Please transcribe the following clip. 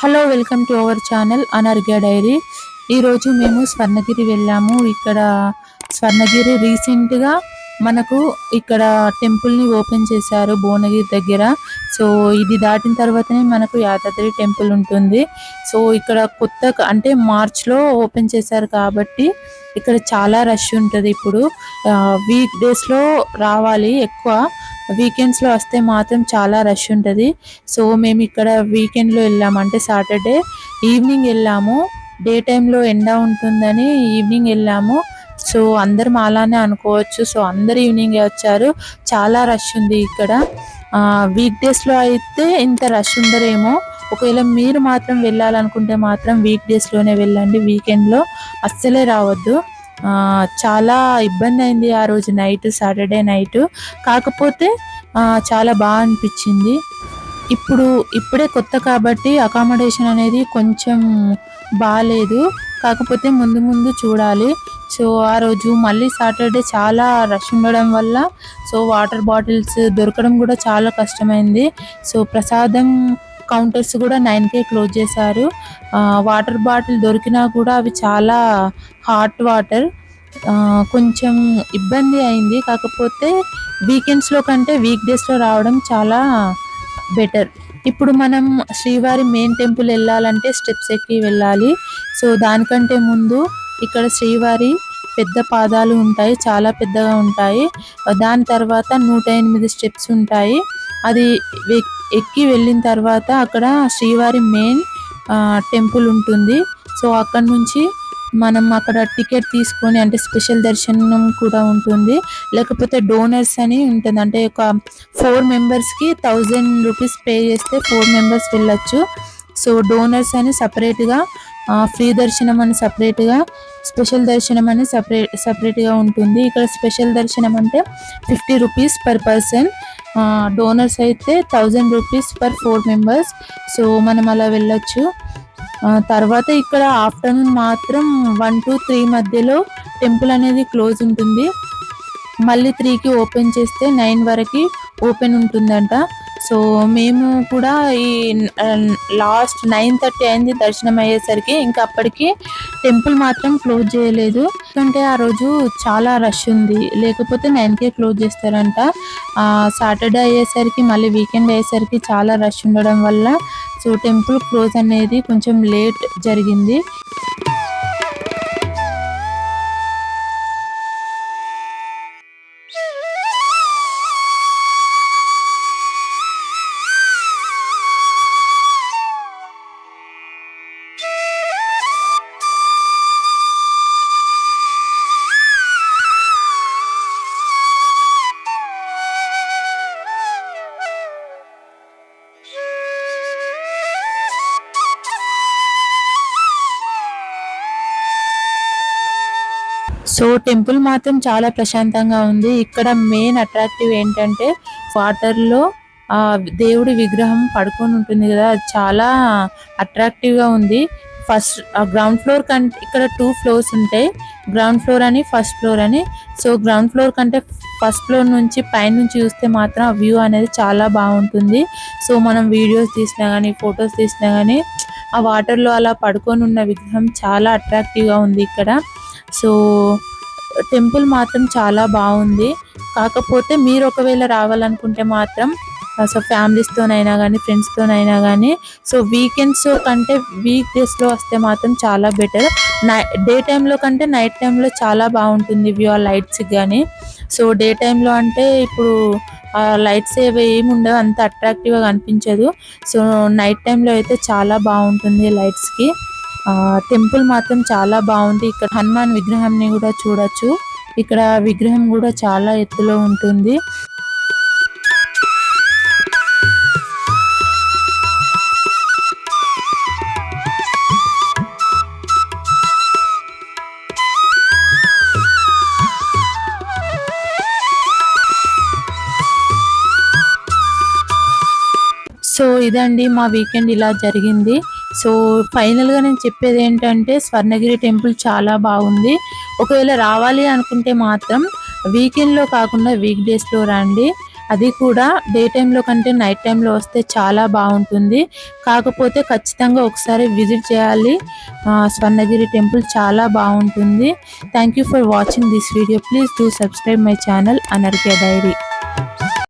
Hello welcome to our channel Anarghya diary. ఈరోజు మేము స్వర్ణగిరి వెళ్ళాము. ఇక్కడ స్వర్ణగిరి రీసెంట్గా మనకు ఇక్కడ టెంపుల్ని ఓపెన్ చేశారు భువనగిరి దగ్గర. సో ఇది దాటిన తర్వాతనే మనకు యాదాద్రి టెంపుల్ ఉంటుంది. సో ఇక్కడ కొత్త అంటే మార్చ్లో ఓపెన్ చేశారు కాబట్టి ఇక్కడ చాలా రష్ ఉంటుంది. ఇప్పుడు వీక్ డేస్లో రావాలి, ఎక్కువ వీకెండ్స్లో వస్తే మాత్రం చాలా రష్ ఉంటుంది. సో మేము ఇక్కడ వీకెండ్లో వెళ్ళాము, అంటే సాటర్డే ఈవినింగ్ వెళ్ళాము. డే టైంలో ఎండ ఉంటుందని ఈవినింగ్ వెళ్ళాము. సో అందరం అలానే అనుకోవచ్చు. సో అందరు ఈవినింగే వచ్చారు. చాలా రష్ ఉంది ఇక్కడ. వీక్ డేస్లో అయితే ఇంత రష్ ఉండరేమో. ఒకవేళ మీరు మాత్రం వెళ్ళాలనుకుంటే మాత్రం వీక్ డేస్లోనే వెళ్ళండి, వీకెండ్లో అస్సలే రావద్దు. చాలా ఇబ్బంది అయింది ఆ రోజు నైట్, సాటర్డే నైట్. కాకపోతే చాలా బాగా అనిపించింది. ఇప్పుడే కొత్త కాబట్టి అకామిడేషన్ అనేది కొంచెం బాగాలేదు, కాకపోతే ముందు ముందు చూడాలి. సో ఆ రోజు మళ్ళీ సాటర్డే చాలా రష్ ఉండడం వల్ల సో వాటర్ బాటిల్స్ దొరకడం కూడా చాలా కష్టమైంది. సో ప్రసాదం కౌంటర్స్ కూడా 9కే క్లోజ్ చేశారు. వాటర్ బాటిల్ దొరికినా కూడా అవి చాలా హాట్ వాటర్, కొంచెం ఇబ్బంది అయింది. కాకపోతే వీకెండ్స్లో కంటే వీక్ డేస్లో రావడం చాలా బెటర్. ఇప్పుడు మనం శ్రీవారి మెయిన్ టెంపుల్ వెళ్ళాలంటే స్టెప్స్ ఎక్కి వెళ్ళాలి. సో దానికంటే ముందు ఇక్కడ శ్రీవారి పెద్ద పాదాలు ఉంటాయి, చాలా పెద్దగా ఉంటాయి. దాని తర్వాత 108 స్టెప్స్ ఉంటాయి. అది ఎక్కి వెళ్ళిన తర్వాత అక్కడ శ్రీవారి మెయిన్ టెంపుల్ ఉంటుంది. సో అక్కడ నుంచి మనం అక్కడ టికెట్ తీసుకొని, అంటే స్పెషల్ దర్శనం కూడా ఉంటుంది, లేకపోతే డోనర్స్ అని ఉంటుంది. అంటే ఒక 4 మెంబర్స్కి 1000 రూపీస్ పే చేస్తే 4 మెంబర్స్ వెళ్ళొచ్చు. సో డోనర్స్ అని సపరేట్గా, ఫ్రీ దర్శనం అని సపరేట్గా, స్పెషల్ దర్శనం అని సపరేట్గా ఉంటుంది. ఇక్కడ స్పెషల్ దర్శనం అంటే 50 రూపీస్ పర్ పర్సన్, డోనర్స్ అయితే 1000 రూపీస్ పర్ 4 మెంబర్స్. సో మనం అలా వెళ్ళొచ్చు. తర్వాత ఇక్కడ ఆఫ్టర్నూన్ మాత్రం 1 to 3 మధ్యలో టెంపుల్ అనేది క్లోజ్ ఉంటుంది. మళ్ళీ 3కి ఓపెన్ చేస్తే 9 వరకు ఓపెన్ ఉంటుందంట. సో మేము కూడా ఈ లాస్ట్ 9:30 అయింది దర్శనం అయ్యేసరికి. ఇంకా అప్పటికి టెంపుల్ మాత్రం క్లోజ్ చేయలేదు, ఎందుకంటే ఆ రోజు చాలా రష్ ఉంది. లేకపోతే 9కే క్లోజ్ చేస్తారంట. సాటర్డే అయ్యేసరికి, మళ్ళీ వీకెండ్ అయ్యేసరికి చాలా రష్ ఉండడం వల్ల సో టెంపుల్ క్లోజ్ అనేది కొంచెం లేట్ జరిగింది. సో టెంపుల్ మాత్రం చాలా ప్రశాంతంగా ఉంది. ఇక్కడ మెయిన్ అట్రాక్టివ్ ఏంటంటే వాటర్లో దేవుడి విగ్రహం పడుకొని ఉంటుంది కదా, అది చాలా అట్రాక్టివ్గా ఉంది. ఫస్ట్ గ్రౌండ్ ఫ్లోర్ కంటే ఇక్కడ 2 ఫ్లోర్స్ ఉంటాయి, గ్రౌండ్ ఫ్లోర్ అని, ఫస్ట్ ఫ్లోర్ అని. సో గ్రౌండ్ ఫ్లోర్ కంటే ఫస్ట్ ఫ్లోర్ నుంచి పైనుంచి చూస్తే మాత్రం ఆ వ్యూ అనేది చాలా బాగుంటుంది. సో మనం వీడియోస్ తీసినా కానీ, ఫొటోస్ తీసినా కానీ ఆ వాటర్లో అలా పడుకొని ఉన్న విగ్రహం చాలా అట్రాక్టివ్గా ఉంది ఇక్కడ. సో టెంపుల్ మాత్రం చాలా బాగుంది. కాకపోతే మీరు ఒకవేళ రావాలనుకుంటే మాత్రం సో ఫ్యామిలీస్తోనైనా కానీ, ఫ్రెండ్స్తోనైనా కానీ, సో వీకెండ్స్ కంటే వీక్ డేస్లో వస్తే మాత్రం చాలా బెటర్. డే టైంలో కంటే నైట్ టైంలో చాలా బాగుంటుంది వ్యూ, ఆ లైట్స్ కానీ. సో డే టైంలో అంటే ఇప్పుడు లైట్స్ ఏమి ఉండవు, అంత అట్రాక్టివ్గా కనిపించదు. సో నైట్ టైంలో అయితే చాలా బాగుంటుంది లైట్స్కి. టెంపుల్ మాత్రం చాలా బాగుంది. ఇక్కడ హనుమాన్ విగ్రహాన్ని కూడా చూడొచ్చు. ఇక్కడ విగ్రహం కూడా చాలా ఎత్తులో ఉంటుంది. సో ఇదండి మా వీకెండ్, ఇలా జరిగింది. సో ఫైనల్గా నేను చెప్పేది ఏంటంటే స్వర్ణగిరి టెంపుల్ చాలా బాగుంది. ఒకవేళ రావాలి అనుకుంటే మాత్రం వీకెండ్లో కాకుండా వీక్ డేస్లో రండి. అది కూడా డే టైంలో కంటే నైట్ టైంలో వస్తే చాలా బాగుంటుంది. కాకపోతే ఖచ్చితంగా ఒకసారి విజిట్ చేయాలి. స్వర్ణగిరి టెంపుల్ చాలా బాగుంటుంది. Thank you for watching this video. Please do subscribe my channel Anarghya dairy.